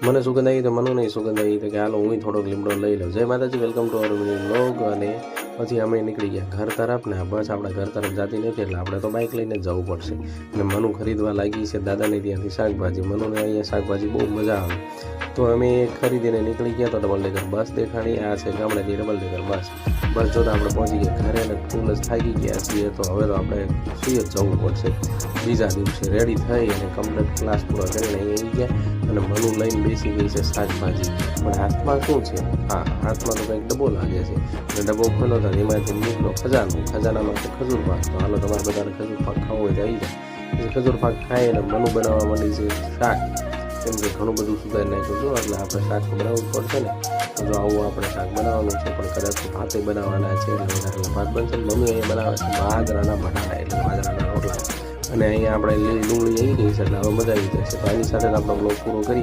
મને સુગંધ આવી તો મનુ નહીં સુગંધ આવી તો કે હાલો હું થોડોક લીમડો લઈ લઉં. જય માતાજી, વેલકમ ટુ અવર વ્લોગ. અને પછી અમે નીકળી ગયા ઘર તરફ ને બસ આપણે ઘર તરફ જતી નથી એટલે આપણે તો બાઇક લઈને જ જવું પડશે. અને મનુ ખરીદવા લાગી છે દાદાને ત્યાંથી શાકભાજી. મનુને અહીંયા શાકભાજી બહુ મજા આવે તો અમે ખરીદીને નીકળી ગયા. તો ડબલ ડેકર બસ દેખાણી. આ છે ગામડેથી ડબલ ડેકર બસ જોતાં આપણે પહોંચી ગયા ઘરે અને ફૂલ જ થાકી ગયા છીએ. તો હવે તો આપણે સુઈ જ જવું પડશે. બીજા દિવસે રેડી થઈ અને કમ્પ્લીટ ક્લાસ પૂરો કરીને અહીં આવી ગયા અને મનુ લઈને બેસી ગઈ છે શાકભાજી. પણ હાથમાં શું છે? હા, હાથમાં તો કંઈક ડબ્બો લાગે છે અને ડબ્બો ખોલો તો એમાંથી નીકળો ખજાનામાં છે ખજૂર પાક. તો હાલો તમારે બધાને ખજૂર પાક ખાવો હોય તો આવી જાય. પછી ખજૂર પાક ખાઈ અને મનુ બનાવવા માંડી છે શાક. કેમ કે ઘણું બધું સુધારી નાખ્યું છું એટલે આપણે શાક તો બનાવવું જ પડશે ને. તો જો આવું આપણે શાક બનાવવાનું છે પણ કદાચ ભાતે બનાવવાના છે એટલે વધારે ભાત બનશે. મમ્મી અહીંયા બનાવે છે બાજરાના બટાટા એટલે બાજરાના રોટલા. અને અહીંયા આપણે લીલી ડુંગળી આવી ગઈ છે એટલે હવે મજા આવી જશે. તો આની સાથે આપણો બ્લોગ પૂરો કરીએ.